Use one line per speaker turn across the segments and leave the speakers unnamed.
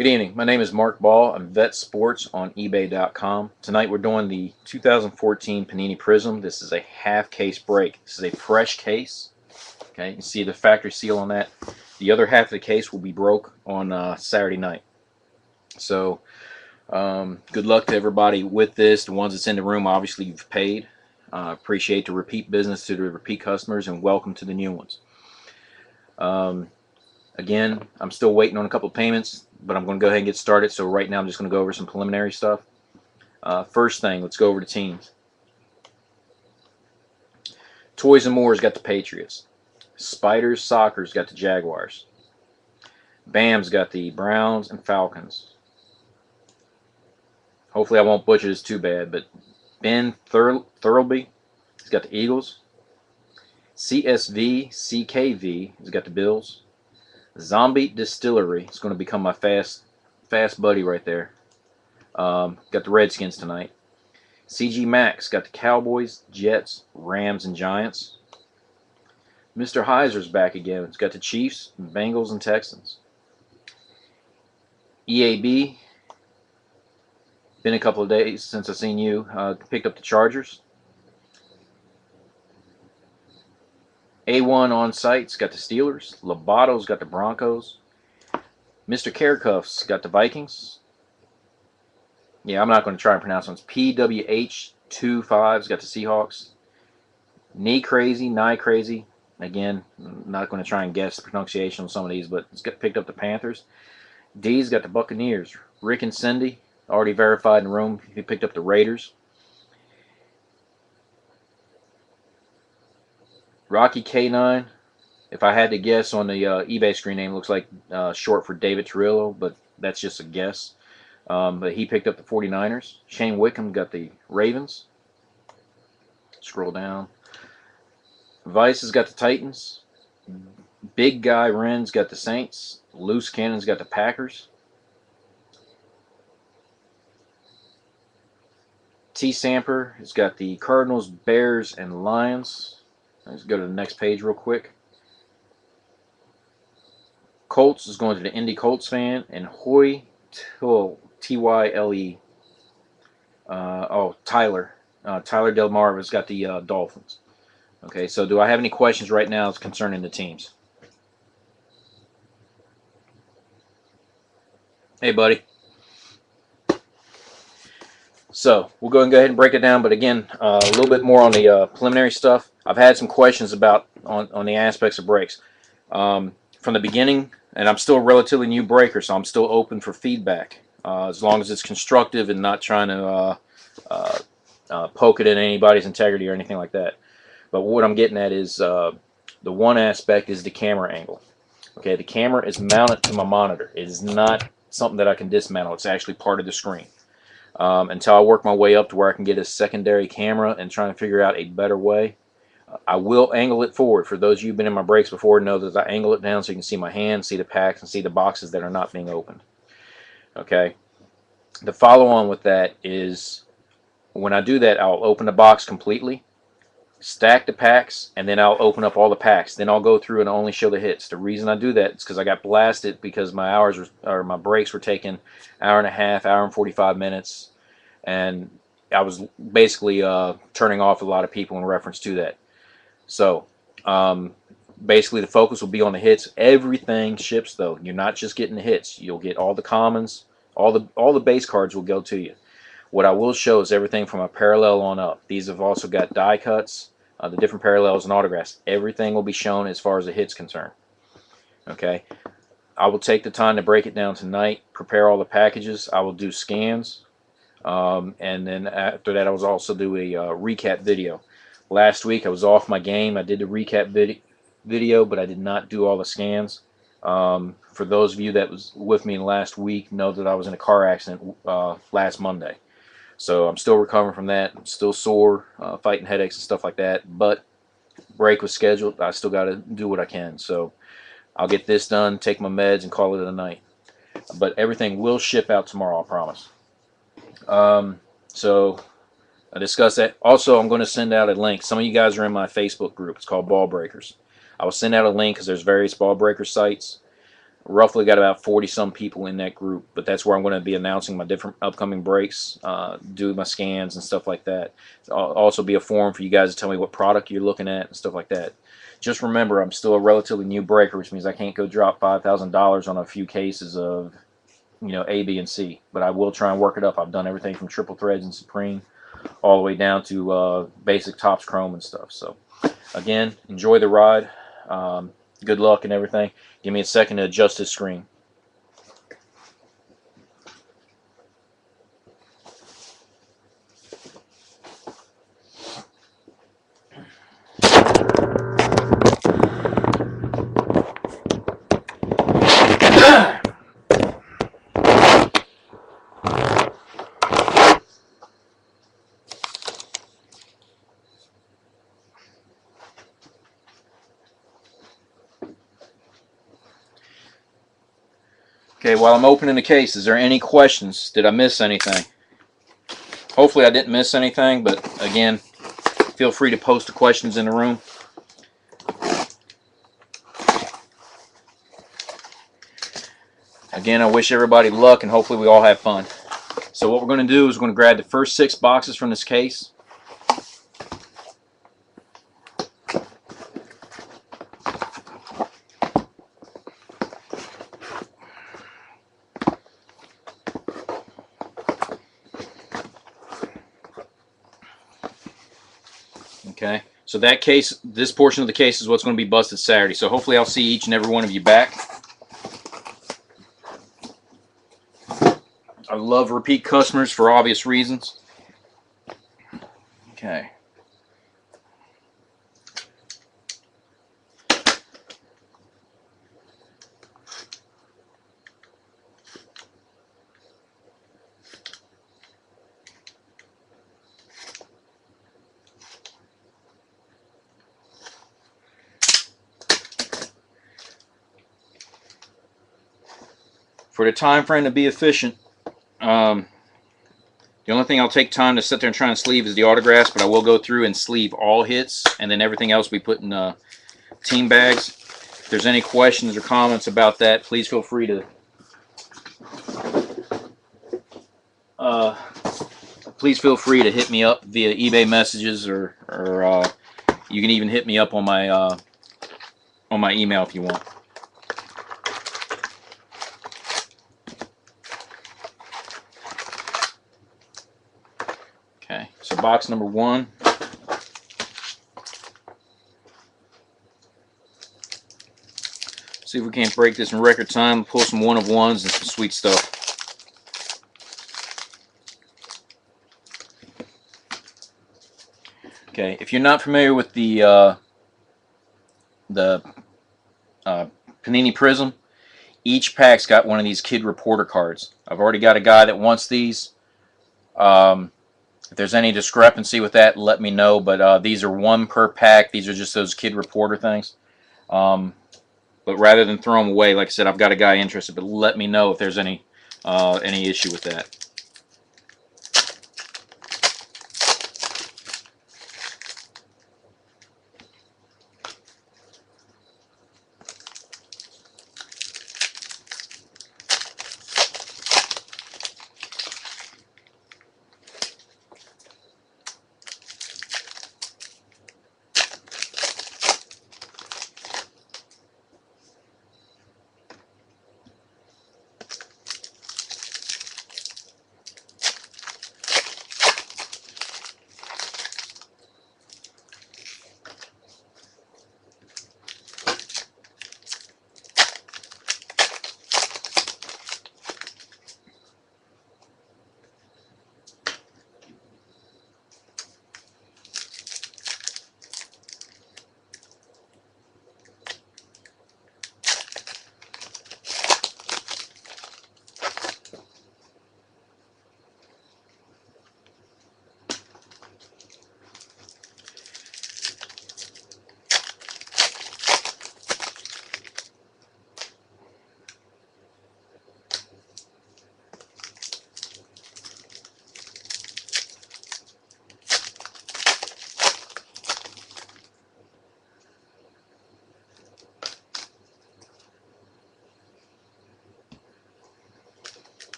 Good evening. My name is Mark Ball. I'm Vet Sports on eBay.com. Tonight we're doing the 2014 Panini Prizm. This is a half case break. This is a fresh case. Okay, you can see the factory seal on that. The other half of the case will be broke on Saturday night. So good luck to everybody with this. The ones that's in the room, obviously you've paid. Appreciate the repeat business to the repeat customers, and welcome to the new ones. Again, I'm still waiting on a couple of payments, but I'm going to go ahead and get started. So right now I'm just going to go over some preliminary stuff. First thing, let's go over the teams. Toys and More's got the Patriots. Spiders Soccer's got the Jaguars. Bam's got the Browns and Falcons. Hopefully I won't butcher this too bad, but Ben Thurlby has got the Eagles. CSV CKV has got the Bills. Zombie Distillery is going to become my fast buddy right there. Got the Redskins tonight. CG Max got the Cowboys, Jets, Rams, and Giants. Mr. Heiser's back again. It's got the Chiefs, Bengals, and Texans. EAB, been a couple of days since I've seen you. Picked up the Chargers. A1 on site's got the Steelers. Lobato's got the Broncos. Mr. Carecuff's got the Vikings. Yeah, I'm not going to try and pronounce them. PWH25's got the Seahawks. Knee Crazy. Again, I'm not going to try and guess the pronunciation on some of these, but it's picked up the Panthers. D's got the Buccaneers. Rick and Cindy, already verified in the room. He picked up the Raiders. Rocky K9, if I had to guess on the eBay screen name, looks like short for David Trillo, but that's just a guess. But he picked up the 49ers. Shane Wickham got the Ravens. Scroll down. Vice has got the Titans. Big Guy Ren's got the Saints. Loose Cannon's got the Packers. T. Samper has got the Cardinals, Bears, and Lions. Let's go to the next page real quick. Colts is going to the Indy Colts fan, and Hoy Tyle. Tyler Delmarva's got the Dolphins. Okay, so do I have any questions right now concerning the teams? Hey, buddy. So we'll go ahead and break it down, but again, a little bit more on the preliminary stuff. I've had some questions about on the aspects of breaks from the beginning, and I'm still a relatively new breaker, so I'm still open for feedback as long as it's constructive and not trying to poke it in anybody's integrity or anything like that. But what I'm getting at is the one aspect is the camera angle. Okay, the camera is mounted to my monitor. It is not something that I can dismantle. It's actually part of the screen. Until I work my way up to where I can get a secondary camera and try and figure out a better way. I will angle it forward. For those of you who've been in my breaks before, know that I angle it down so you can see my hand, see the packs, and see the boxes that are not being opened. Okay. The follow on with that is when I do that, I'll open the box completely, stack the packs, and then I'll open up all the packs. Then I'll go through and only show the hits. The reason I do that is because I got blasted because my breaks were taking hour and a half, hour and 45 minutes, and I was basically turning off a lot of people in reference to that. So basically the focus will be on the hits. Everything ships though. You're not just getting the hits. You'll get all the commons, all the base cards will go to you. What I will show is everything from a parallel on up. These have also got die cuts, the different parallels and autographs. Everything will be shown as far as the hits concerned. Okay, I will take the time to break it down tonight, prepare all the packages. I will do scans, and then after that I will also do a recap video. Last week I was off my game. I did the recap video, but I did not do all the scans. For those of you that was with me last week, know that I was in a car accident last Monday. So I'm still recovering from that. I'm still sore, fighting headaches and stuff like that. But break was scheduled. I still got to do what I can. So I'll get this done, take my meds, and call it a night. But everything will ship out tomorrow, I promise. So I discussed that. Also, I'm going to send out a link. Some of you guys are in my Facebook group. It's called Ball Breakers. I will send out a link because there's various ball breaker sites. roughly got about 40 some people in that group, but that's where I'm going to be announcing my different upcoming breaks, do my scans and stuff like that. There'll also be a forum for you guys to tell me what product you're looking at and stuff like that. Just remember, I'm still a relatively new breaker, which means I can't go drop $5,000 on a few cases of, you know, A, B, and C, but I will try and work it up. I've done everything from triple threads and Supreme all the way down to basic tops chrome and stuff. So again, enjoy the ride. Good luck and everything. Give me a second to adjust this screen. Okay, while I'm opening the case, is there any questions? Did I miss anything? Hopefully I didn't miss anything, but again, feel free to post the questions in the room. Again, I wish everybody luck, and hopefully we all have fun. So what we're going to do is we're going to grab the first 6 boxes from this case. Okay, so that case, this portion of the case is what's going to be busted Saturday. So hopefully I'll see each and every one of you back. I love repeat customers for obvious reasons. Okay. For the time frame to be efficient, the only thing I'll take time to sit there and try and sleeve is the autographs, but I will go through and sleeve all hits, and then everything else we put in team bags. If there's any questions or comments about that, please feel free to hit me up via eBay messages, or you can even hit me up on my email if you want. Okay, so box number 1. See if we can't break this in record time. Pull some 1 of 1s and some sweet stuff. Okay, if you're not familiar with the Panini Prizm, each pack's got one of these kid reporter cards. I've already got a guy that wants these. If there's any discrepancy with that, let me know. But these are 1 per pack. These are just those kid reporter things. But rather than throw them away, like I said, I've got a guy interested. But let me know if there's any issue with that.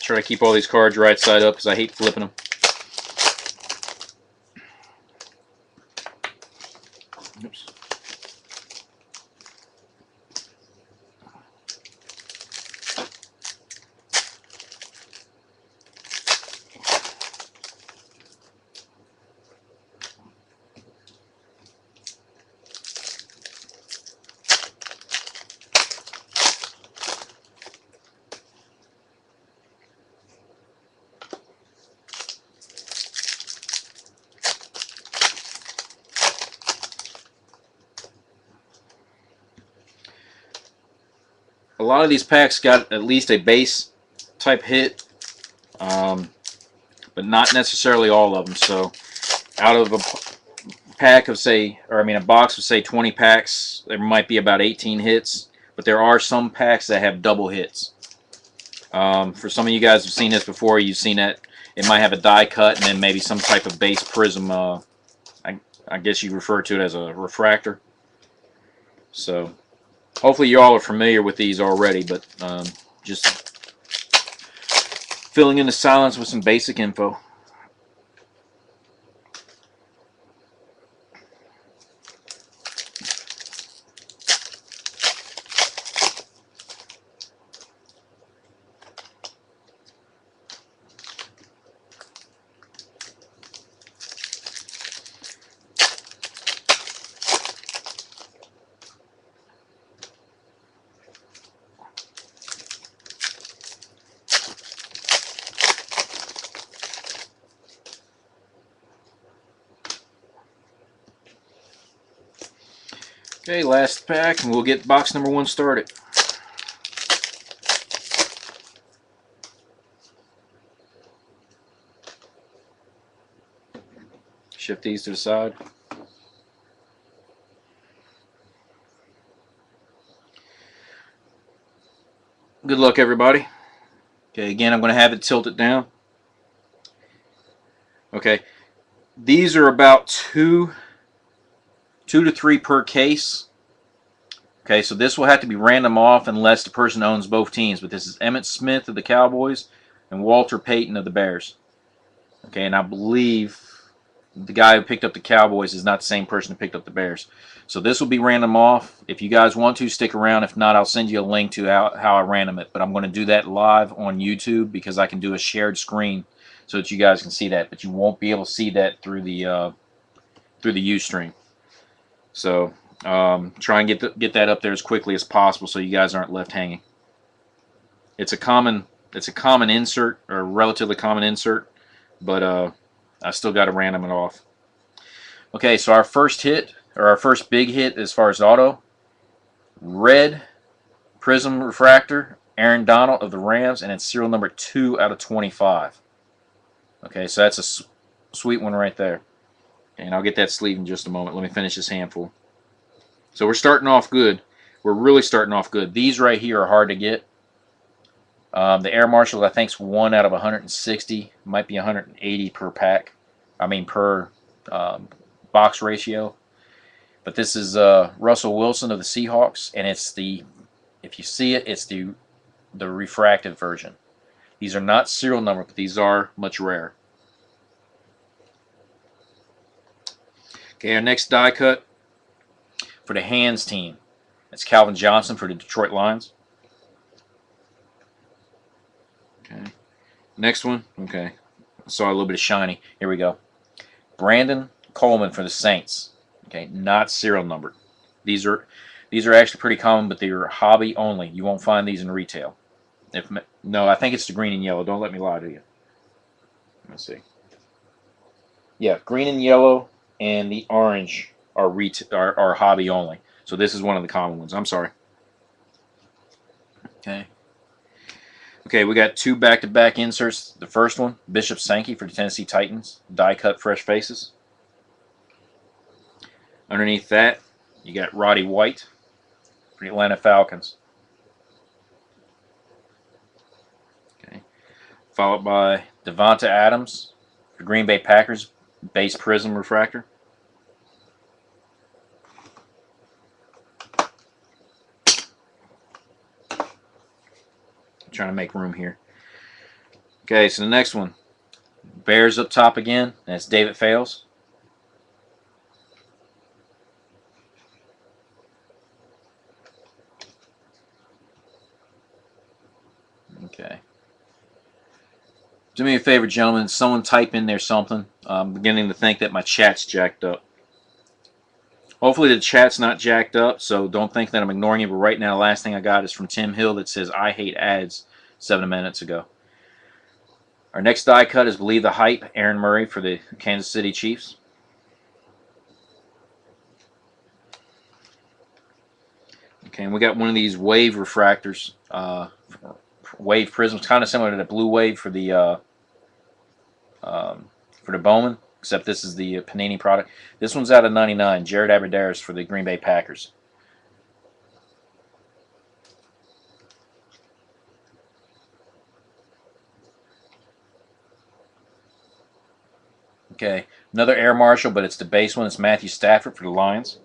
Try to keep all these cards right side up because I hate flipping them. Oops. A lot of these packs got at least a base type hit, but not necessarily all of them. So out of a pack of a box of say 20 packs, there might be about 18 hits, but there are some packs that have double hits. For some of you guys who've seen this before, you've seen that it might have a die cut and then maybe some type of base prism. I guess you refer to it as a refractor. So hopefully you all are familiar with these already, but just filling in the silence with some basic info. Okay, last pack, and we'll get box number 1 started. Shift these to the side. Good luck, everybody. Okay, again, I'm going to have it tilted down. Okay, these are about two to three per case. Okay, so this will have to be random off unless the person owns both teams. But this is Emmitt Smith of the Cowboys and Walter Payton of the Bears. Okay, and I believe the guy who picked up the Cowboys is not the same person who picked up the Bears. So this will be random off. If you guys want to, stick around. If not, I'll send you a link to how I random it. But I'm going to do that live on YouTube because I can do a shared screen so that you guys can see that. But you won't be able to see that through the Ustream. So try and get that up there as quickly as possible so you guys aren't left hanging. It's a common insert, or a relatively common insert, but I still got to random it off. Okay, so our first hit, or our first big hit as far as auto, red Prizm refractor, Aaron Donald of the Rams, and it's serial number 2 out of 25. Okay, so that's a sweet one right there. And I'll get that sleeve in just a moment. Let me finish this handful. So we're starting off good. We're really starting off good. These right here are hard to get. The Air Marshal, I think, is 1 out of 160. Might be 180 per pack. I mean, per box ratio. But this is Russell Wilson of the Seahawks, and it's the, if you see it, it's the refractive version. These are not serial number, but these are much rarer. Okay, our next die cut for the hands team. It's Calvin Johnson for the Detroit Lions. Okay. Next one. Okay. I saw a little bit of shiny. Here we go. Brandon Coleman for the Saints. Okay, not serial numbered. These are actually pretty common, but they are hobby only. You won't find these in retail. No, I think it's the green and yellow. Don't let me lie to you. Let's see. Yeah, green and yellow and the orange are hobby only. So this is one of the common ones. I'm sorry. Okay. Okay, we got 2 back-to-back inserts. The first one, Bishop Sankey for the Tennessee Titans. Die cut fresh faces. Underneath that, you got Roddy White for the Atlanta Falcons. Okay. Followed by Devonta Adams for Green Bay Packers, base Prizm refractor. I'm trying to make room here. Okay, so the next one, Bears up top again. That's David Fales. Okay. Do me a favor, gentlemen. Someone type in there something. I'm beginning to think that my chat's jacked up. Hopefully the chat's not jacked up, so don't think that I'm ignoring you. But right now, the last thing I got is from Tim Hill that says, I hate ads 7 minutes ago. Our next die cut is Believe the Hype, Aaron Murray for the Kansas City Chiefs. Okay, and we got one of these wave refractors, wave prisms, kind of similar to the blue wave for the Bowman, except this is the Panini product. This one's out of 99. Jared Abbrederis for the Green Bay Packers. Okay, another Air Marshal, but it's the base one. It's Matthew Stafford for the Lions.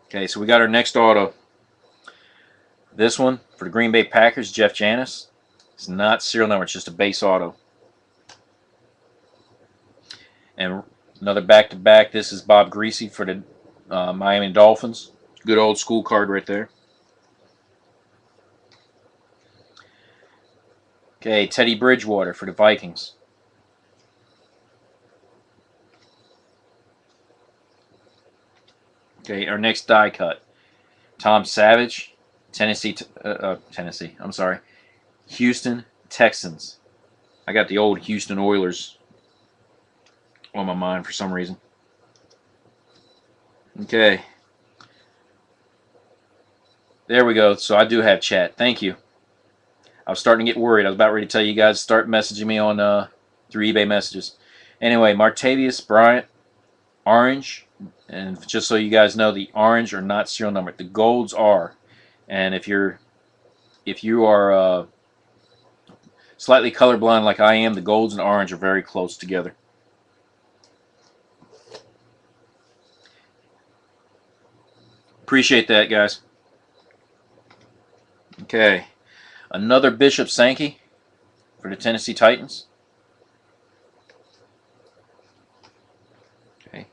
Okay, so we got our next auto. This one for the Green Bay Packers, Jeff Janis. It's not serial number, it's just a base auto. And another back-to-back. This is Bob Greasy for the Miami Dolphins. Good old school card right there. Okay, Teddy Bridgewater for the Vikings. Okay, our next die cut. Tom Savage, Houston Texans. I got the old Houston Oilers on my mind for some reason. Okay. There we go. So I do have chat. Thank you. I was starting to get worried. I was about ready to tell you guys to start messaging me on through eBay messages. Anyway, Martavius Bryant, orange. And just so you guys know, the orange are not serial numbered. The golds are. And if you are slightly colorblind like I am, the golds and orange are very close together. Appreciate that, guys. Okay. Another Bishop Sankey for the Tennessee Titans. Okay.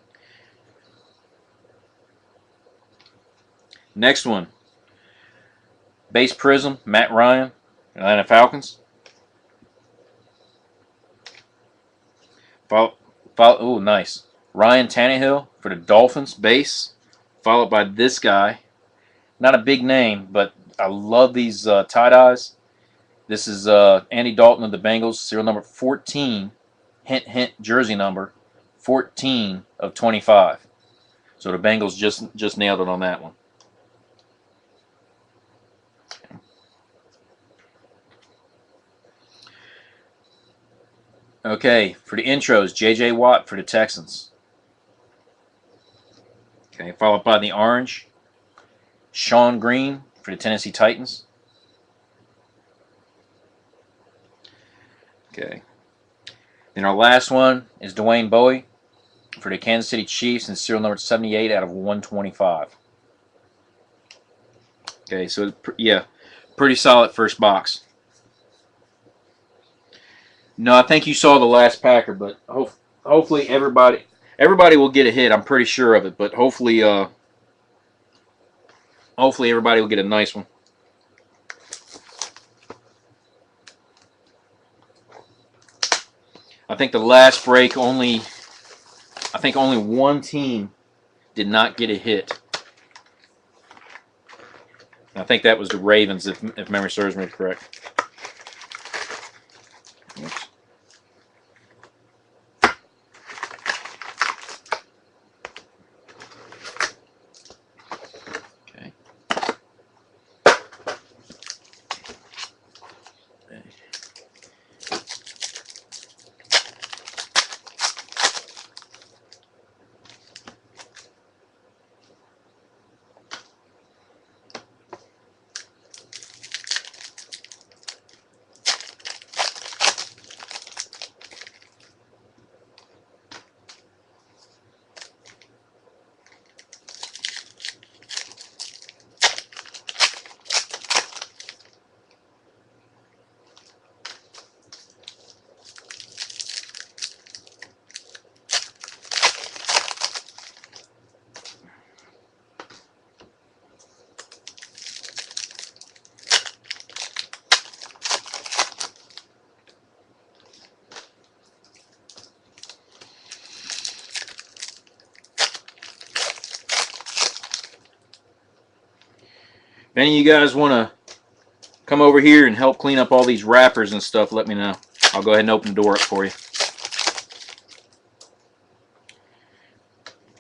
Next one. Base Prizm, Matt Ryan, Atlanta Falcons. Oh, nice. Ryan Tannehill for the Dolphins, base. Followed by this guy. Not a big name, but I love these tie-dyes. This is Andy Dalton of the Bengals, serial number 14. Hint, hint, jersey number 14 of 25. So the Bengals just nailed it on that one. Okay, for the intros, J.J. Watt for the Texans. Okay, followed by the orange, Sean Green for the Tennessee Titans. Okay. Then our last one is Dwayne Bowie for the Kansas City Chiefs and serial number 78 out of 125. Okay, so yeah, pretty solid first box. No, I think you saw the last Packer, but hopefully everybody will get a hit. I'm pretty sure of it, but hopefully everybody will get a nice one. I think the last break only one team did not get a hit. I think that was the Ravens, if memory serves me correct. Oops. Okay. any of you guys want to come over here and help clean up all these wrappers and stuff, let me know. I'll go ahead and open the door up for you.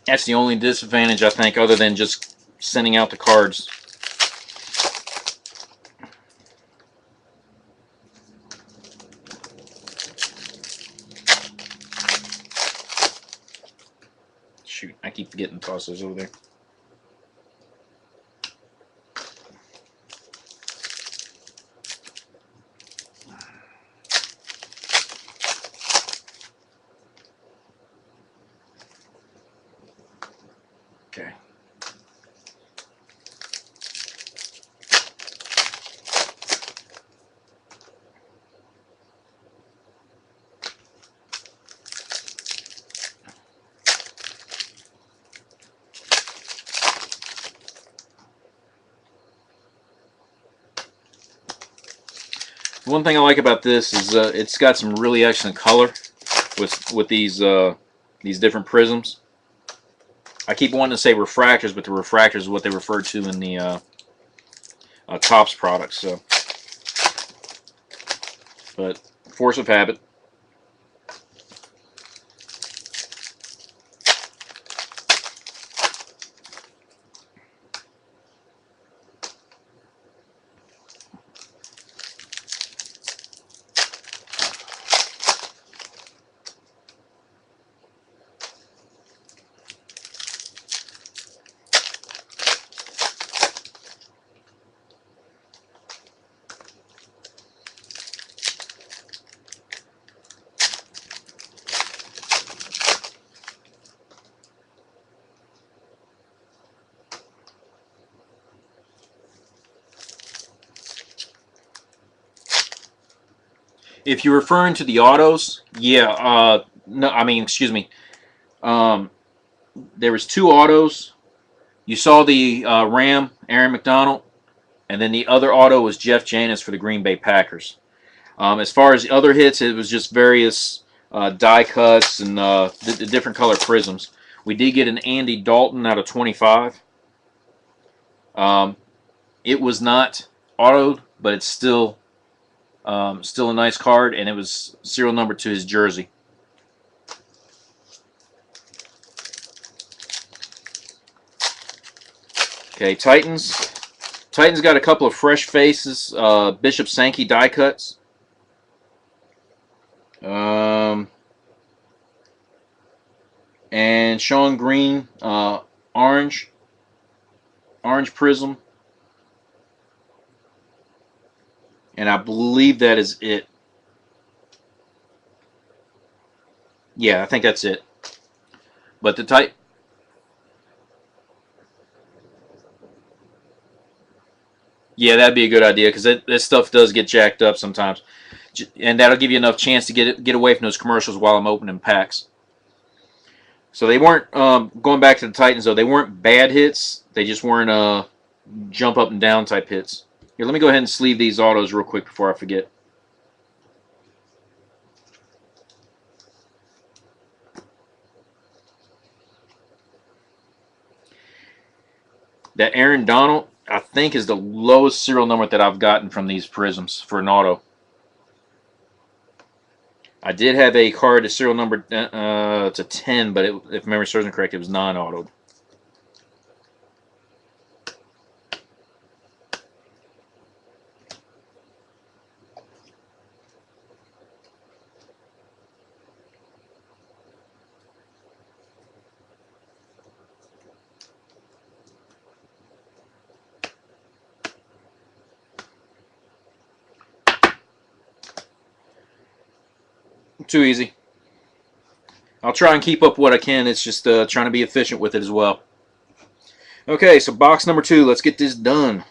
That's the only disadvantage, I think, other than just sending out the cards. Shoot, I keep forgetting to toss those over there. Okay. One thing I like about this is it's got some really excellent color with these different prisms. I keep wanting to say refractors, but the refractors is what they refer to in the Topps products. So, but force of habit. If you're referring to the autos, yeah. No, I mean, excuse me. There was two autos. You saw the Ram, Aaron McDonald, and then the other auto was Jeff Janis for the Green Bay Packers. As far as the other hits, it was just various die cuts and the different color prisms. We did get an Andy Dalton out of 25. It was not autoed, but it's still a nice card, and it was serial number to his jersey. Okay, Titans. Titans got a couple of fresh faces. Bishop Sankey die cuts. And Sean Green, orange prism. And I believe that is it. Yeah, I think that's it. But the type. Yeah, that'd be a good idea because this stuff does get jacked up sometimes, and that'll give you enough chance to get away from those commercials while I'm opening packs. So they weren't going back to the Titans though. They weren't bad hits. They just weren't jump up and down type hits. Here, let me go ahead and sleeve these autos real quick before I forget. That Aaron Donald, I think, is the lowest serial number that I've gotten from these prisms for an auto. I did have a card, a serial number, it's a 10, but if memory serves me correct, it was non-autoed. Too easy. I'll try and keep up what I can. It's just trying to be efficient with it as well. Okay, so box number 2. Let's get this done.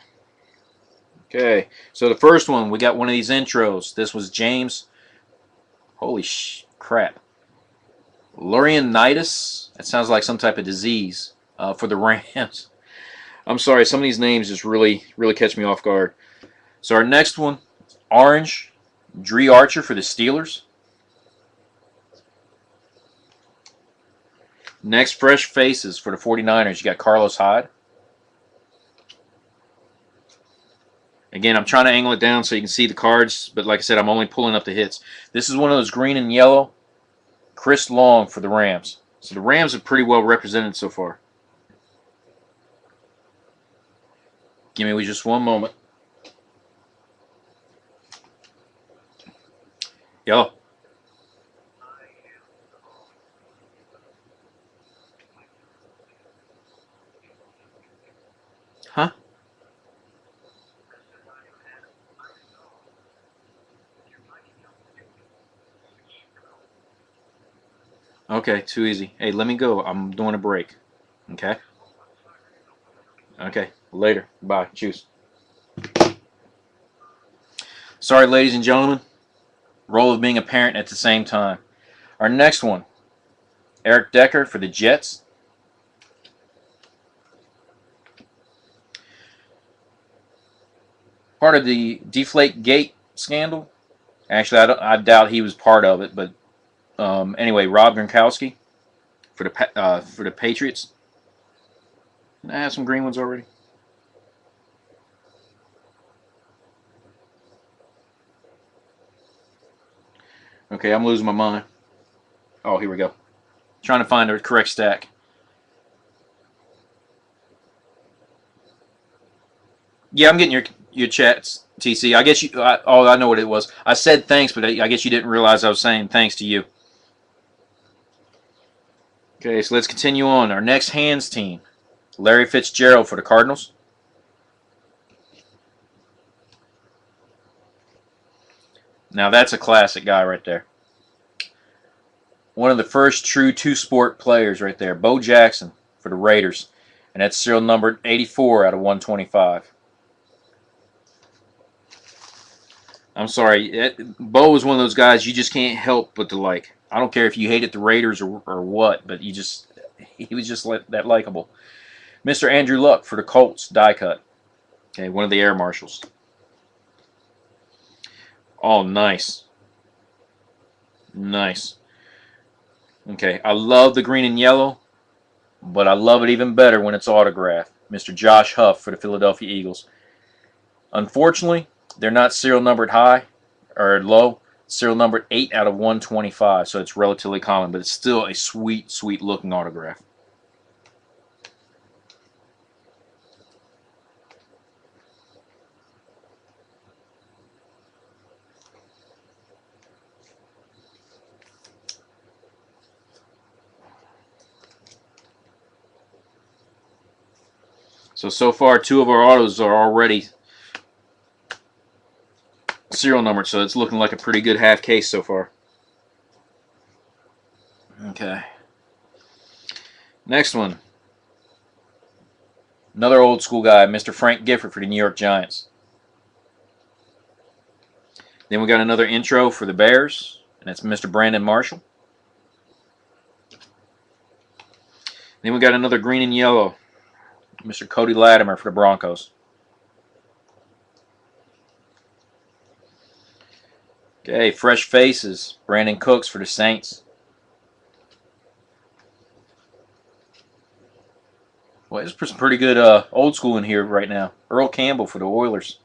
Okay, so the first one, we got one of these intros. This was James. Holy crap. Laurinaitis. That sounds like some type of disease for the Rams. I'm sorry, some of these names just really catch me off guard. So our next one, orange, Dree Archer for the Steelers. Next, fresh faces for the 49ers. You got Carlos Hyde. Again, I'm trying to angle it down so you can see the cards, but like I said, I'm only pulling up the hits. This is one of those green and yellow. Chris Long for the Rams. So the Rams are pretty well represented so far. Give me just one moment. Yellow. Huh? Okay, too easy. Hey, let me go. I'm doing a break. Okay? Okay, later. Bye. Choose. Sorry, ladies and gentlemen. Role of being a parent at the same time. Our next one, Eric Decker for the Jets. Part of the Deflate Gate scandal. Actually, I doubt he was part of it, but anyway, Rob Gronkowski for the Patriots. I have some green ones already. Okay, I'm losing my mind. Oh, here we go. Trying to find the correct stack. Yeah, I'm getting your chats, TC. I guess you. I know what it was. I said thanks, but I guess you didn't realize I was saying thanks to you. Okay, so let's continue on. Our next hands team, Larry Fitzgerald for the Cardinals. Now that's a classic guy right there. One of the first true two-sport players right there. Bo Jackson for the Raiders. And that's serial numbered 84 out of 125. I'm sorry. Bo was one of those guys you just can't help but to like. I don't care if you hated the Raiders or what, but he was just that likable. Mr. Andrew Luck for the Colts, die cut. Okay, one of the air marshals. Oh, nice. Nice. Okay, I love the green and yellow, but I love it even better when it's autographed. Mr. Josh Huff for the Philadelphia Eagles. Unfortunately, they're not serial numbered high or low. Serial numbered 8 out of 125, so it's relatively common, but it's still a sweet, sweet looking autograph. So far, 2 of our autos are already serial numbered, so it's looking like a pretty good half case so far. Okay. Next one. Another old school guy, Mr. Frank Gifford for the New York Giants. Then we got another intro for the Bears, and it's Mr. Brandon Marshall. Then we got another green and yellow, Mr. Cody Latimer for the Broncos. Okay, fresh faces, Brandon Cooks for the Saints. Well, there's some pretty good old school in here right now. Earl Campbell for the Oilers.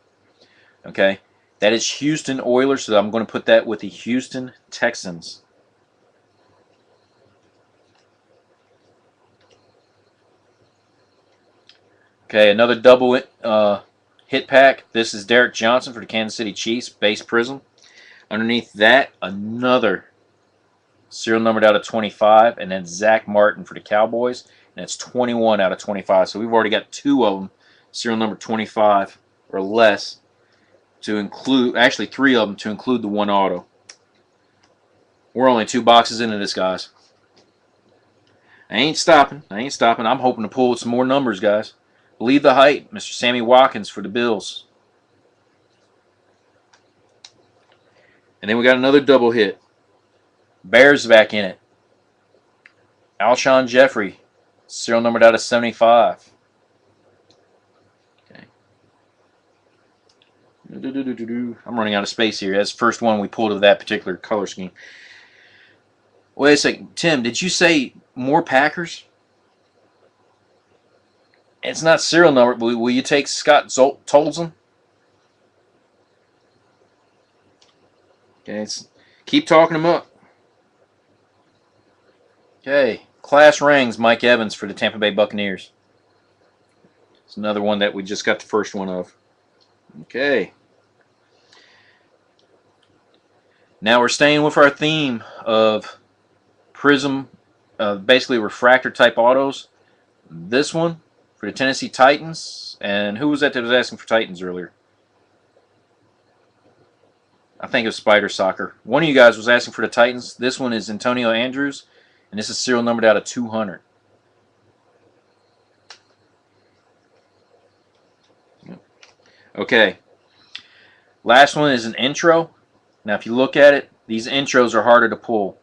Okay, that is Houston Oilers, so I'm going to put that with the Houston Texans. Okay, another double hit pack. This is Derek Johnson for the Kansas City Chiefs, base Prizm. Underneath that, another serial numbered out of 25, and then Zach Martin for the Cowboys, and it's 21 out of 25. So we've already got 2 of them, serial number 25 or less, to include, actually 3 of them to include the 1 auto. We're only 2 boxes into this, guys. I ain't stopping. I'm hoping to pull some more numbers, guys. Believe the hype, Mr. Sammy Watkins for the Bills. And then we got another double hit. Bears back in it. Alshon Jeffrey, serial numbered out of 75. Okay. I'm running out of space here. That's the first one we pulled of that particular color scheme. Wait a second. Tim, did you say more Packers? It's not serial numbered. Will you take Scott Tolzien? Okay, keep talking them up. Okay, class rings, Mike Evans for the Tampa Bay Buccaneers. It's another one that we just got the first one of. Okay. Now we're staying with our theme of Prizm, basically refractor type autos. This one for the Tennessee Titans. And who was that was asking for Titans earlier? I think it was Spider Soccer. One of you guys was asking for the Titans. This one is Antonio Andrews, and this is serial numbered out of 200. Okay. Last one is an intro. Now, if you look at it, these intros are harder to pull.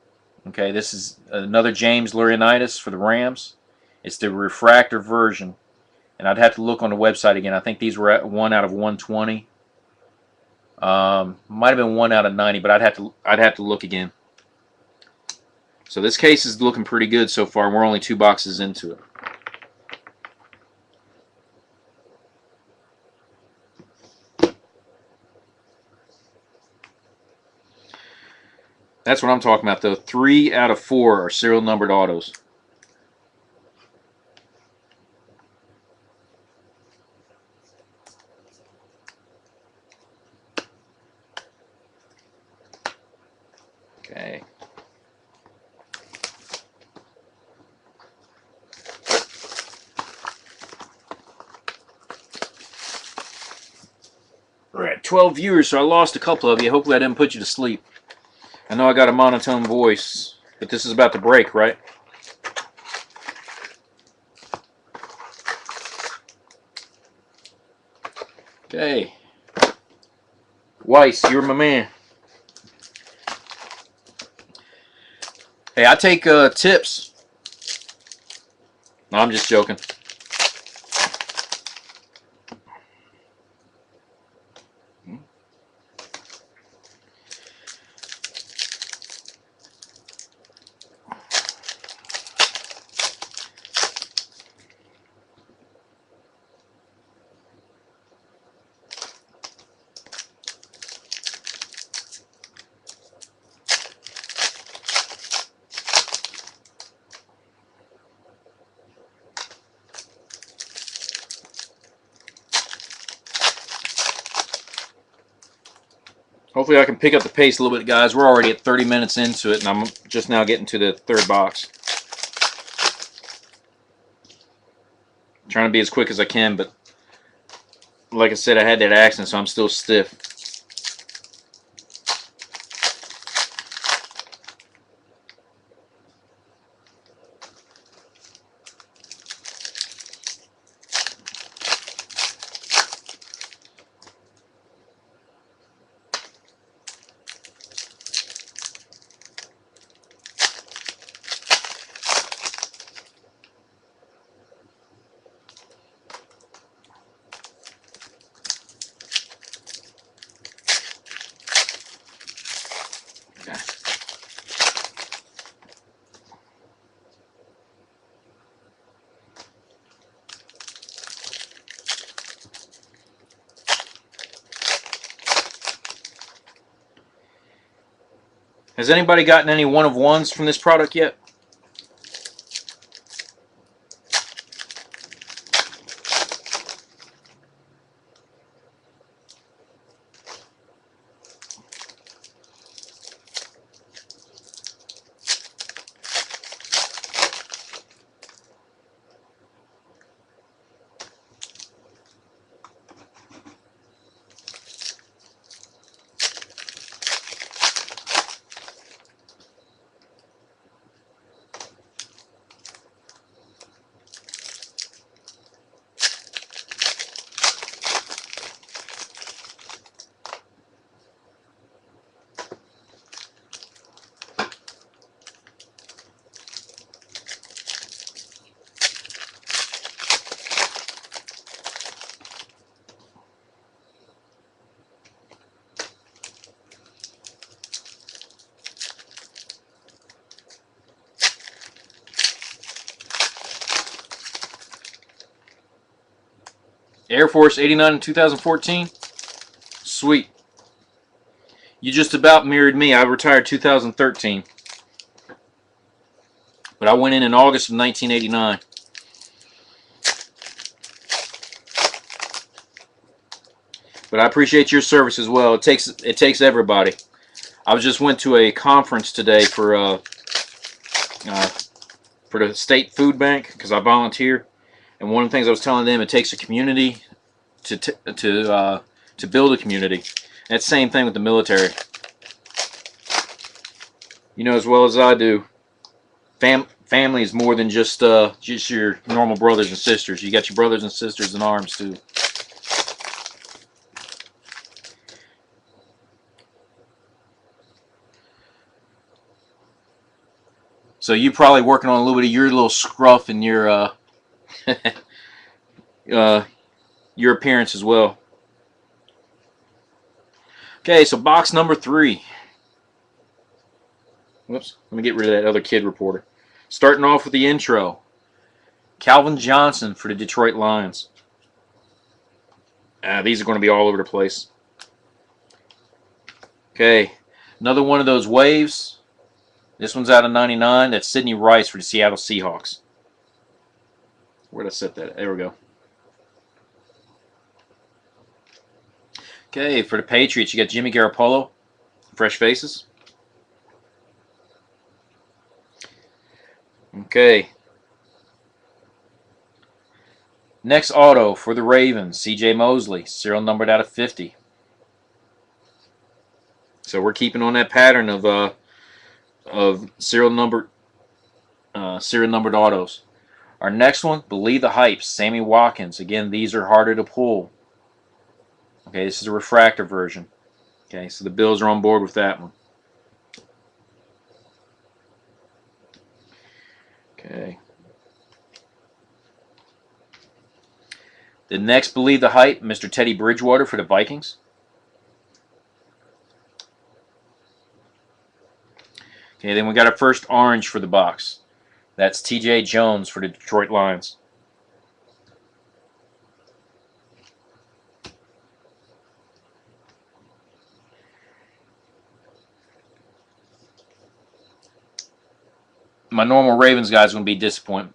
Okay, this is another James Laurinaitis for the Rams. It's the refractor version, and I'd have to look on the website again. I think these were at 1 out of 120. Might have been 1 out of 90, but I'd have to look again. So this case is looking pretty good so far, and we're only 2 boxes into it. That's what I'm talking about, though. 3 out of 4 are serial numbered autos. Okay. We're at 12 viewers, so I lost a couple of you. Hopefully I didn't put you to sleep. I know I got a monotone voice, but this is about to break, right? Okay. Weiss, you're my man. Hey, I take tips. No, I'm just joking. Hopefully I can pick up the pace a little bit, guys. We're already at 30 minutes into it, and I'm just now getting to the 3rd box. Trying to be as quick as I can, but like I said, I had that accident, so I'm still stiff. Has anybody gotten any 1 of 1s from this product yet? Air Force 89 in 2014. Sweet. You just about mirrored me. I retired 2013. But I went in August of 1989. But I appreciate your service as well. It takes everybody. I just went to a conference today for the state food bank because I volunteer, and one of the things I was telling them, it takes a community to build a community. And it's the same thing with the military. You know as well as I do, family is more than just your normal brothers and sisters. You got your brothers and sisters in arms too. So you probably working on a little bit of your little scruff and your your appearance as well. Okay, so box number 3. Whoops, let me get rid of that other kid reporter. Starting off with the intro. Calvin Johnson for the Detroit Lions. These are going to be all over the place. Okay, another one of those waves. This one's out of 99. That's Sidney Rice for the Seattle Seahawks. Where did I set that? There we go. Okay, for the Patriots, you got Jimmy Garoppolo. Fresh faces. Okay. Next auto for the Ravens, C.J. Mosley, serial numbered out of 50. So we're keeping on that pattern of serial numbered autos. Our next one, Believe the Hype, Sammy Watkins. Again, these are harder to pull. Okay, this is a refractor version. Okay, so the Bills are on board with that one. Okay. The next Believe the Hype, Mr. Teddy Bridgewater for the Vikings. Okay, then we got our first orange for the box. That's T.J. Jones for the Detroit Lions. My normal Ravens guys are going to be disappointed.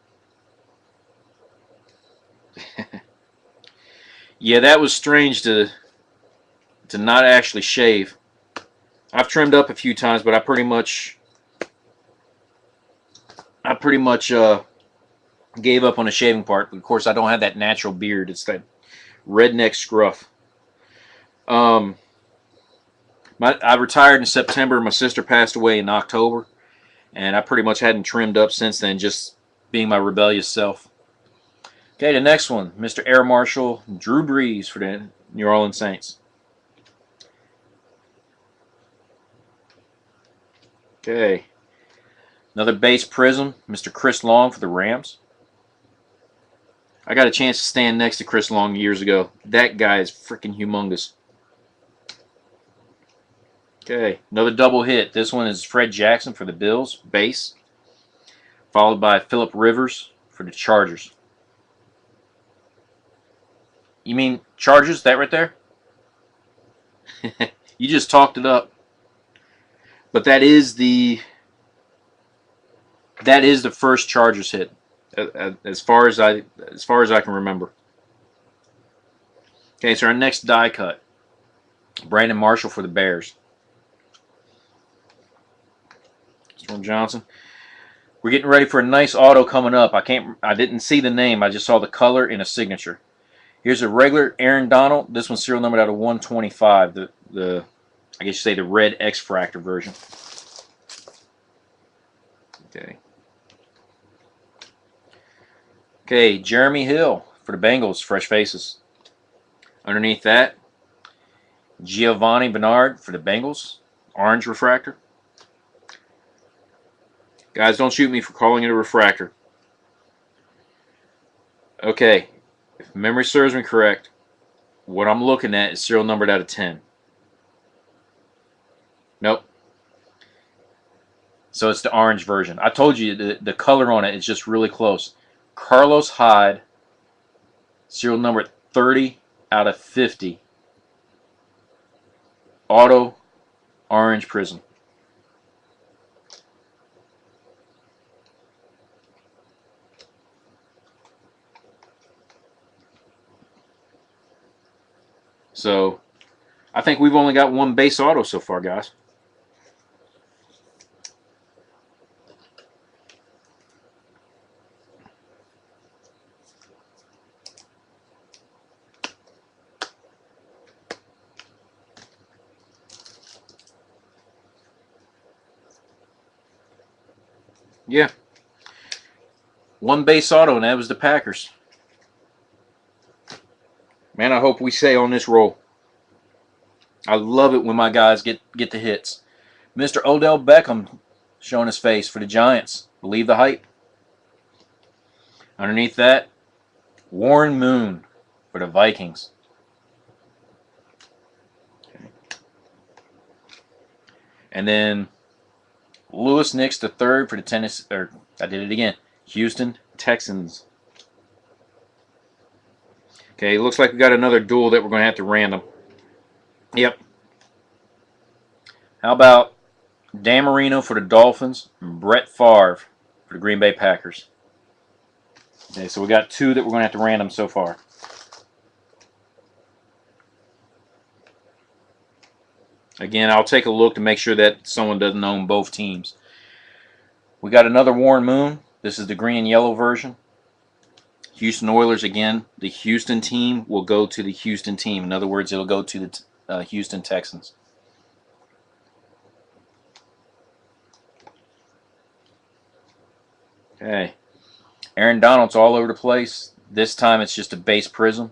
Yeah, that was strange to not actually shave. I've trimmed up a few times, but I pretty much gave up on the shaving part. Of course, I don't have that natural beard. It's that redneck scruff. I retired in September. My sister passed away in October, and I pretty much hadn't trimmed up since then, just being my rebellious self. Okay, the next one, Mr. Air Marshal Drew Brees for the New Orleans Saints. Okay, another base Prizm, Mr. Chris Long for the Rams. I got a chance to stand next to Chris Long years ago. That guy is freaking humongous. Okay, another double hit. This one is Fred Jackson for the Bills, base, followed by Phillip Rivers for the Chargers. You mean Chargers? That right there? You just talked it up. But that is the first Chargers hit, as far as I can remember. Okay, so our next die cut, Brandon Marshall for the Bears. Storm Johnson. We're getting ready for a nice auto coming up. I didn't see the name. I just saw the color and a signature. Here's a regular Aaron Donald. This one's serial numbered out of 125. The I guess you say the red X-Fractor version. Okay. Okay, Jeremy Hill for the Bengals, fresh faces. Underneath that, Giovanni Bernard for the Bengals, orange refractor. Guys, don't shoot me for calling it a refractor. Okay, if memory serves me correct, what I'm looking at is serial numbered out of 10. Nope. So it's the orange version. I told you the color on it is just really close. Carlos Hyde, serial number 30 out of 50. Auto orange Prizm. So I think we've only got one base auto so far, guys. Yeah. One base auto, and that was the Packers. Man, I hope we stay on this roll. I love it when my guys get the hits. Mr. Odell Beckham showing his face for the Giants. Believe the hype. Underneath that, Warren Moon for the Vikings. And then Lewis Nix the third for the I did it again. Houston Texans. Okay, looks like we got another duel that we're going to have to random. Yep. How about Dan Marino for the Dolphins and Brett Favre for the Green Bay Packers? Okay, so we got two that we're going to have to random so far. Again, I'll take a look to make sure that someone doesn't own both teams. We got another Warren Moon. This is the green and yellow version. Houston Oilers, again, the Houston team will go to the Houston team. In other words, it'll go to the Houston Texans. Okay. Aaron Donald's all over the place. This time it's just a base Prizm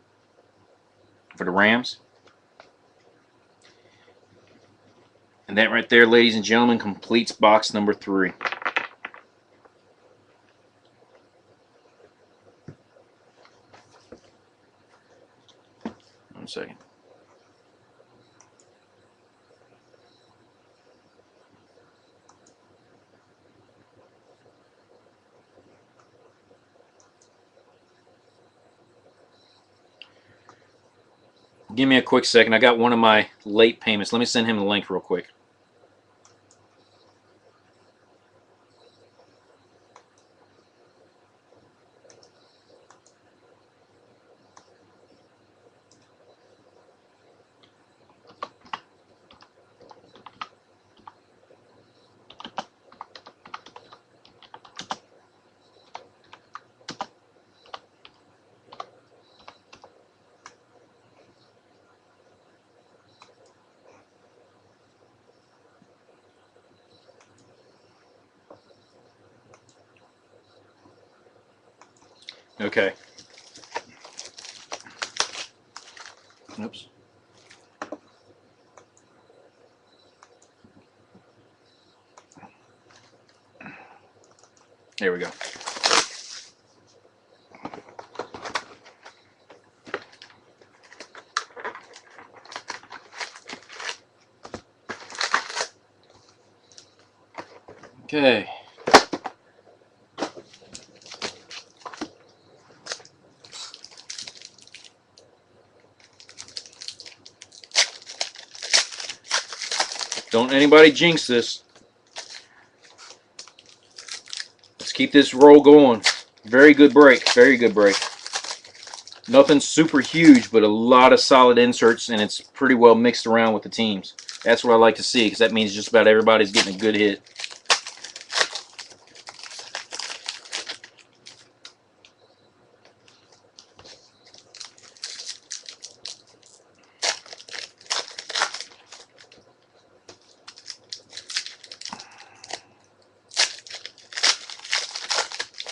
for the Rams. And that right there, ladies and gentlemen, completes box number 3. One second. Give me a quick second. I got one of my late payments. Let me send him the link real quick. Okay. Oops. There we go. Okay. Don't anybody jinx this. Let's keep this roll going. Very good break. Very good break. Nothing super huge, but a lot of solid inserts, and it's pretty well mixed around with the teams. That's what I like to see, because that means just about everybody's getting a good hit.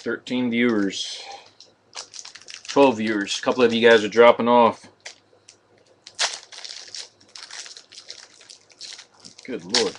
$13 viewers. 12 viewers. A couple of you guys are dropping off. Good Lord.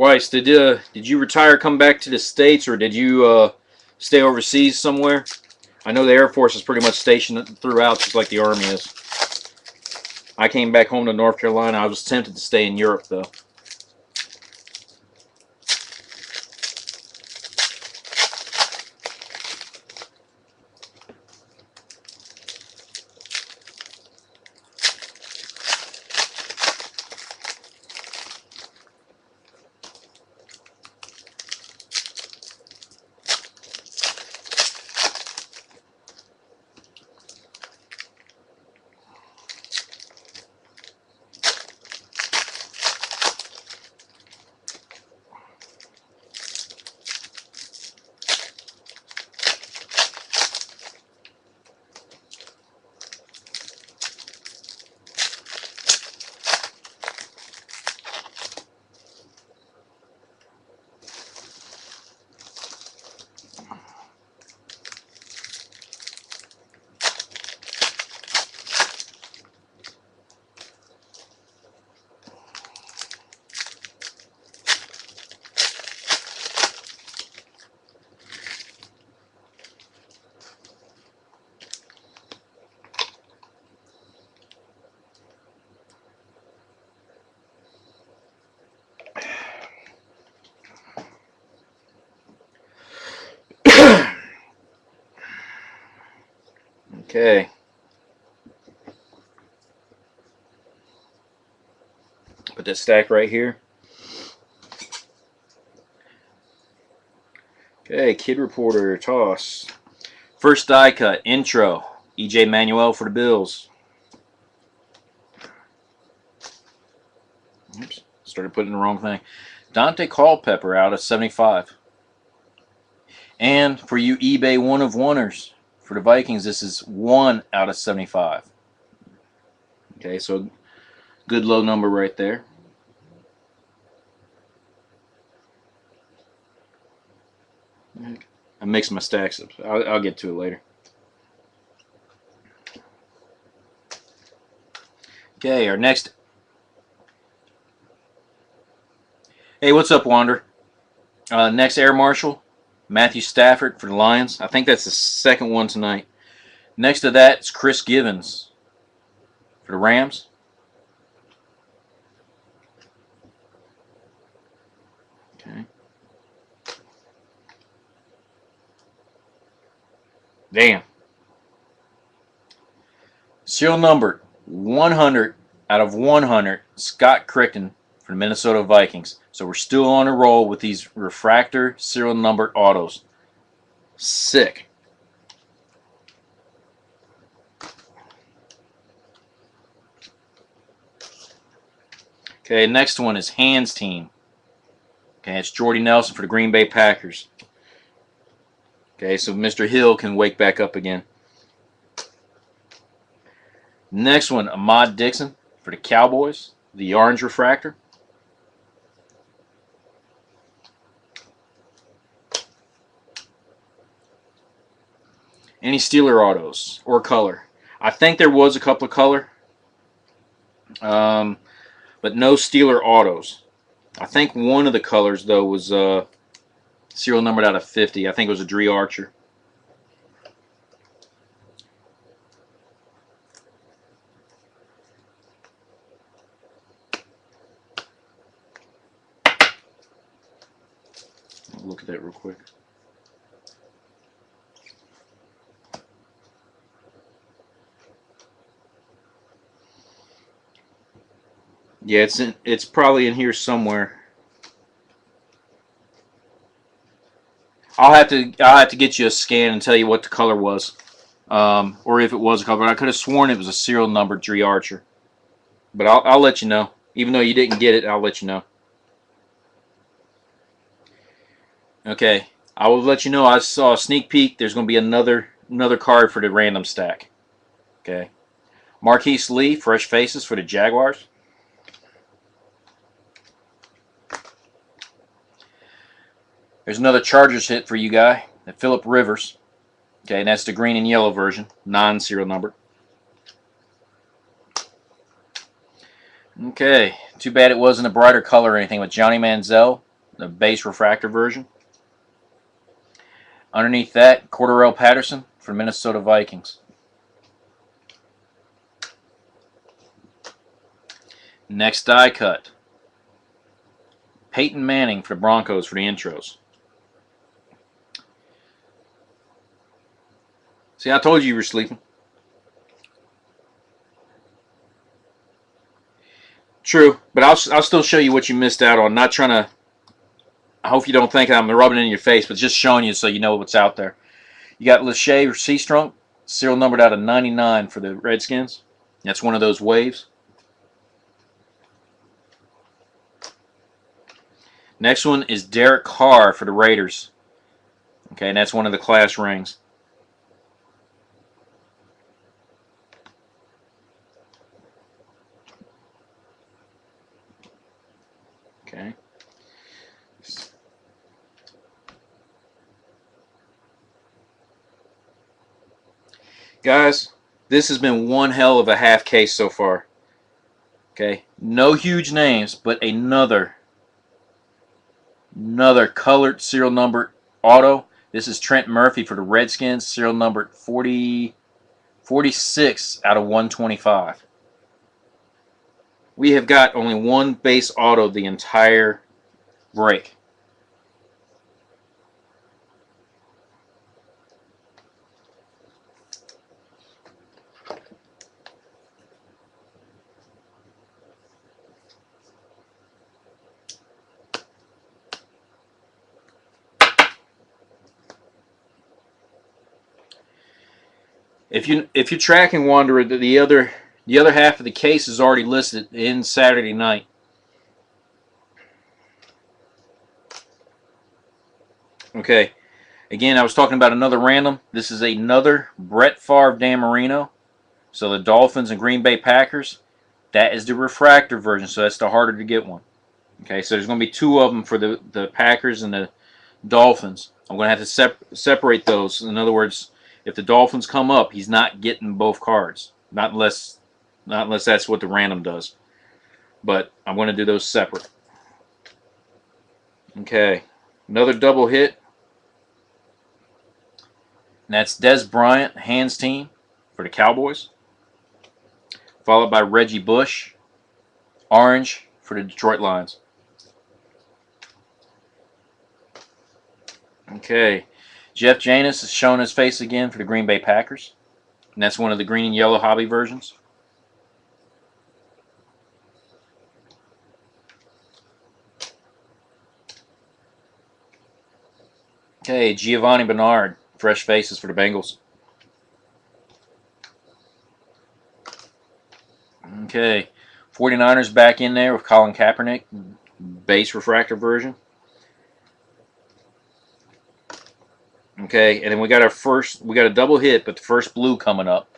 Weiss, did you retire, come back to the States, or did you stay overseas somewhere? I know the Air Force is pretty much stationed throughout, just like the Army is. I came back home to North Carolina. I was tempted to stay in Europe, though. Okay. Put this stack right here. Okay, Kid Reporter, toss. First die cut, intro. E.J. Manuel for the Bills. Oops, started putting the wrong thing. Dante Culpepper out of 75. And for you eBay one of oneers for the Vikings, this is 1 out of 75. Okay, so good low number right there. I mixed my stacks up. I'll get to it later. Okay, our next. Hey, what's up, Wander? Next Air Marshal, Matthew Stafford for the Lions. I think that's the second one tonight. Next to that is Chris Givens for the Rams. Okay. Damn. Serial number 100 out of 100, Scott Crichton for the Minnesota Vikings. So we're still on a roll with these refractor serial numbered autos. Sick. Okay, next one is Hands Team. Okay, it's Jordy Nelson for the Green Bay Packers. Okay, so Mr. Hill can wake back up again. Next one, Ahmad Dixon for the Cowboys, the orange refractor. Any Steeler autos or color? I think there was a couple of color, but no Steeler autos. I think one of the colors, though, was serial numbered out of 50. I think it was a Dree Archer. I'll look at that real quick. Yeah, it's probably in here somewhere. I'll have to get you a scan and tell you what the color was, or if it was a color. I could have sworn it was a serial number Dree Archer, but I'll let you know. Even though you didn't get it, I'll let you know. Okay, I will let you know. I saw a sneak peek. There's going to be another card for the random stack. Okay, Marquise Lee, fresh faces for the Jaguars. There's another Chargers hit for you guy, Phillip Rivers. Okay, and that's the green and yellow version, non-serial number. Okay, too bad it wasn't a brighter color or anything with Johnny Manziel the base refractor version. Underneath that, Cordarrelle Patterson for Minnesota Vikings. Next die cut, Peyton Manning for the Broncos for the intros. See, I told you were sleeping. True, but I'll still show you what you missed out on. Not trying to. I hope you don't think I'm rubbing it in your face, but just showing you so you know what's out there. You got Lachey or C-Strunk, serial numbered out of 99 for the Redskins. That's one of those waves. Next one is Derek Carr for the Raiders. Okay, and that's one of the class rings. Okay. Guys, this has been one hell of a half case so far. Okay, no huge names, but another colored serial numbered auto. This is Trent Murphy for the Redskins, serial numbered 46 out of 125. We have got only one base auto the entire break. If you're tracking Wanderer, the other half of the case is already listed in Saturday night. Okay, again, I was talking about another random. This is another Brett Favre Dan Marino. So the Dolphins and Green Bay Packers. That is the refractor version, so that's the harder to get one. Okay, so there's going to be two of them for the Packers and the Dolphins. I'm going to have to separate those. In other words, if the Dolphins come up, he's not getting both cards. Not unless that's what the random does. But I'm going to do those separate. Okay, another double hit. And that's Des Bryant, hands team for the Cowboys. Followed by Reggie Bush, orange for the Detroit Lions. Okay, Jeff Janis is showing his face again for the Green Bay Packers. And that's one of the green and yellow hobby versions. Okay, Giovanni Bernard, fresh faces for the Bengals. Okay, 49ers back in there with Colin Kaepernick, base refractor version. Okay, and then we got a double hit, but the first blue coming up.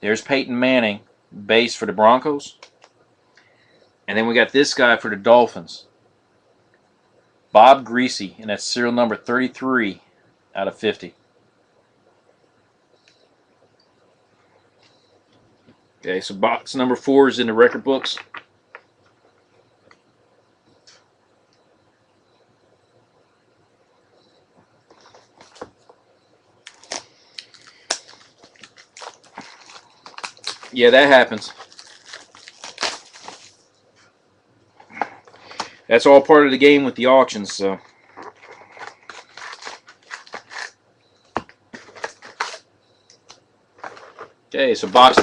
There's Peyton Manning, base for the Broncos. And then we got this guy for the Dolphins. Bob Greasy, and that's serial number 33 out of 50. Okay, so box number 4 is in the record books. Yeah, that happens. That's all part of the game with the auctions, so. Okay, so box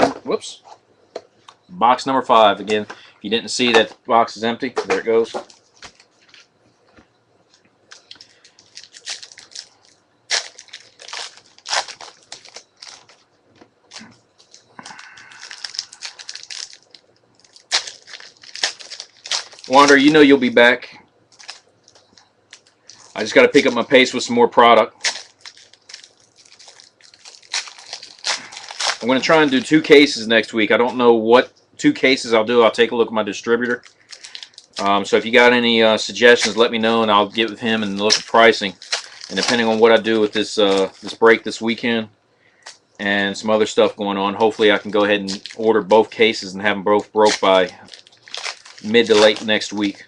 number 5. Again, if you didn't see that box is empty, there it goes. Wander, you know you'll be back. I just got to pick up my pace with some more product. I'm going to try and do 2 cases next week. I don't know what 2 cases I'll do. I'll take a look at my distributor. So if you got any suggestions, let me know, and I'll get with him and look at pricing. And depending on what I do with this this break this weekend and some other stuff going on, hopefully I can go ahead and order both cases and have them both broke by mid to late next week.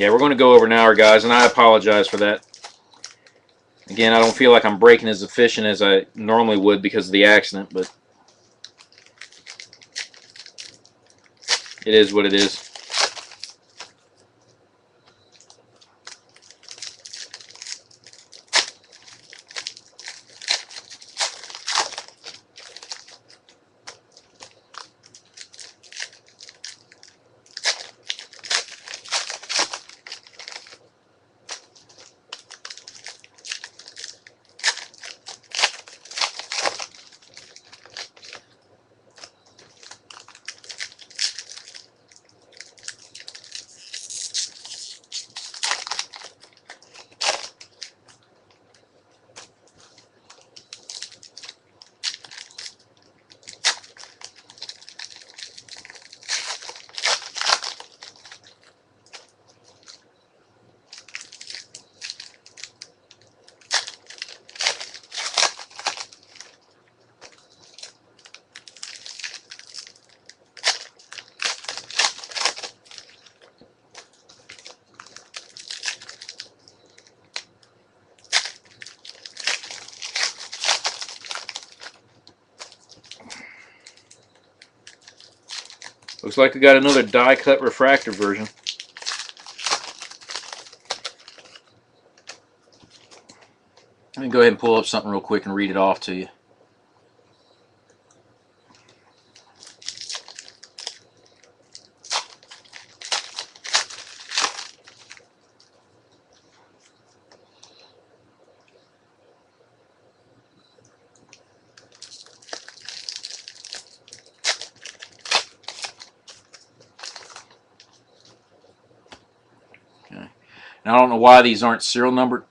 Yeah, we're going to go over an hour, guys, and I apologize for that. Again, I don't feel like I'm breaking as efficient as I normally would because of the accident, but it is what it is. Looks like we got another die-cut refractor version. Let me go ahead and pull up something real quick and read it off to you. Okay. Now, I don't know why these aren't serial numbered,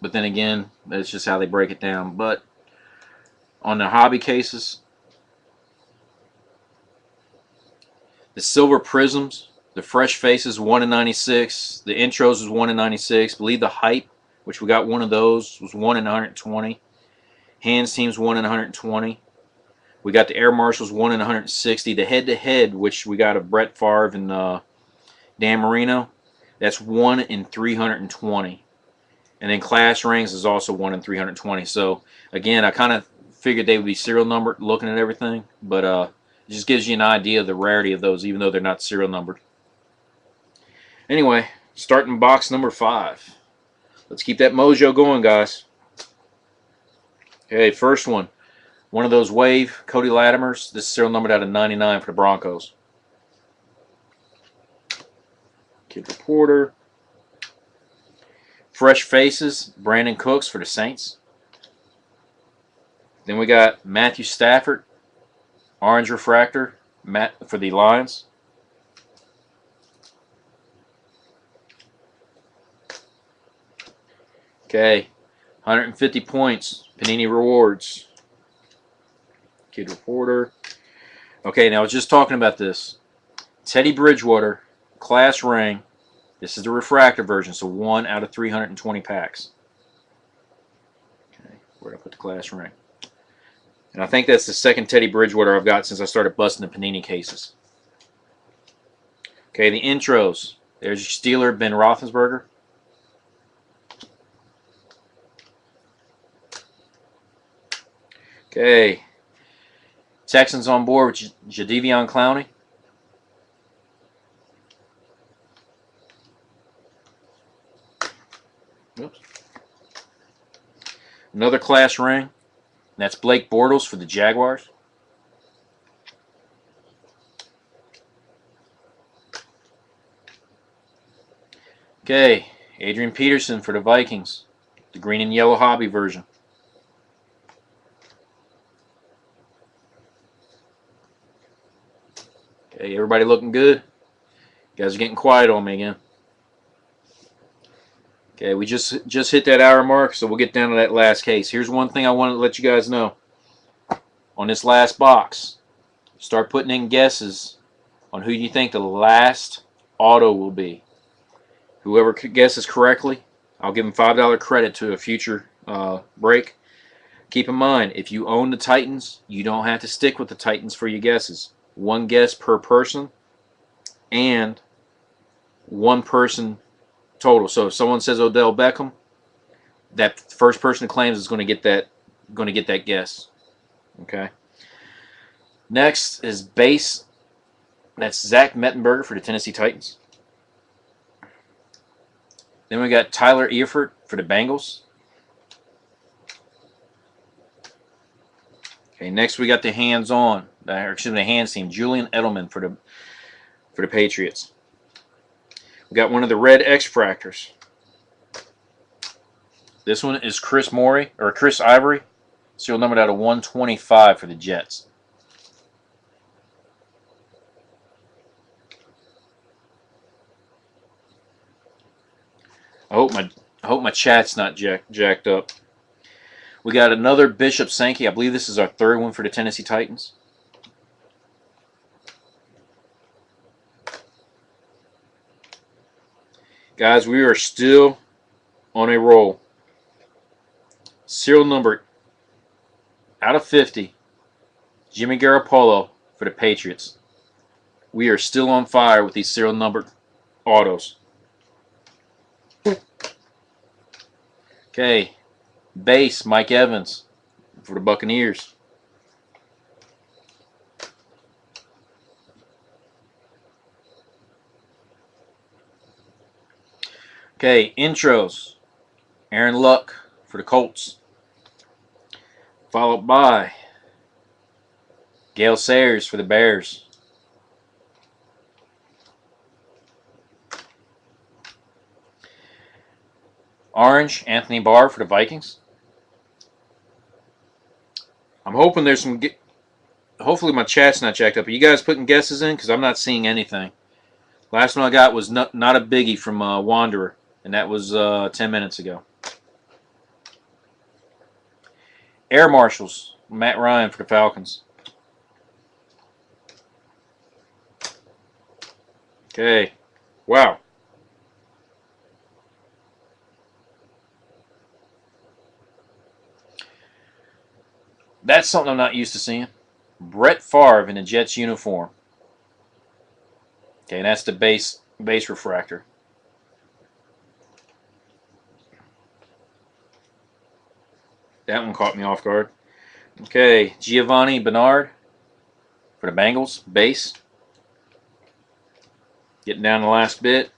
but then again, that's just how they break it down. But on the hobby cases, the silver prisms, the fresh faces 1 in 96, the intros was 1 in 96. I believe the hype, which we got one of those, was 1 in 120. Hands teams 1 in 120. We got the Air Marshals 1 in 160. The head-to-head, which we got of Brett Favre and Dan Marino, that's 1 in 320. And then Class Rings is also 1 in 320. So, again, I kind of figured they would be serial numbered looking at everything. But it just gives you an idea of the rarity of those, even though they're not serial numbered. Anyway, starting box number 5. Let's keep that mojo going, guys. Okay, first one. One of those Wave Cody Latimers. This is serial numbered out of 99 for the Broncos. Kid Reporter. Fresh Faces, Brandon Cooks for the Saints. Then we got Matthew Stafford, Orange Refractor, for the Lions. Okay, 150 points, Panini Rewards. Kid Reporter. Okay, now I was just talking about this. Teddy Bridgewater, Class Ring. This is the refractor version, so 1 out of 320 packs. Okay, where'd I put the Class Ring? And I think that's the second Teddy Bridgewater I've got since I started busting the Panini cases. Okay, the intros. There's your Steeler, Ben Roethlisberger. Okay, Texans on board with Jadeveon Clowney. Oops. Another Class Ring. That's Blake Bortles for the Jaguars. Okay, Adrian Peterson for the Vikings. The green and yellow hobby version. Okay, everybody looking good? You guys are getting quiet on me again. Okay, we just hit that hour mark, so we'll get down to that last case. Here's one thing I wanted to let you guys know. On this last box, start putting in guesses on who you think the last auto will be. Whoever guesses correctly, I'll give them $5 credit to a future break. Keep in mind, if you own the Titans, you don't have to stick with the Titans for your guesses. One guess per person. and one person total. So if someone says Odell Beckham, that first person who claims is going to get that guess. Okay. Next is base. That's Zach Mettenberger for the Tennessee Titans. Then we got Tyler Eifert for the Bengals. Okay, next we got the hands-on, the hands team, Julian Edelman for the Patriots. We got one of the red X-Fractors. This one is Chris Ivory, serial numbered out of 125 for the Jets. I hope my chat's not jacked up. We got another Bishop Sankey. I believe this is our third one for the Tennessee Titans. Guys, we are still on a roll. Serial number out of 50, Jimmy Garoppolo for the Patriots. We are still on fire with these serial numbered autos. Okay, base Mike Evans for the Buccaneers. Okay, intros, Aaron Luck for the Colts. Followed by Gale Sayers for the Bears. Orange, Anthony Barr for the Vikings. I'm hoping there's some... Hopefully my chat's not jacked up. Are you guys putting guesses in? Because I'm not seeing anything. Last one I got was not a biggie from Wanderer. And that was 10 minutes ago. Air Marshals, Matt Ryan for the Falcons. Okay. Wow. That's something I'm not used to seeing. Brett Favre in a Jets uniform. Okay, and that's the base refractor. That one caught me off guard. Okay, Giovanni Bernard for the Bengals, base. Getting down the last bit.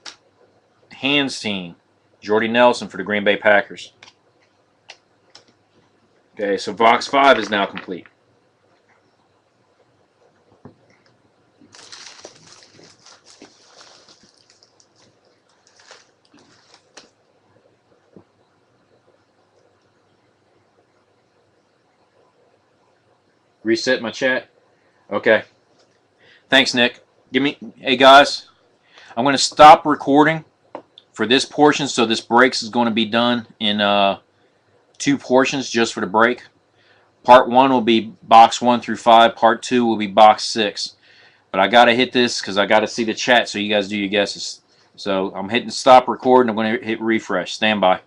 Hands team, Jordy Nelson for the Green Bay Packers. Okay, so Box 5 is now complete. Reset my chat. Okay. Thanks, Nick. Hey guys, I'm going to stop recording for this portion, so this breaks is going to be done in 2 portions just for the break. Part 1 will be box 1 through 5. Part 2 will be box 6. But I got to hit this because I got to see the chat so you guys do your guesses. So I'm hitting stop recording. I'm going to hit refresh. Stand by.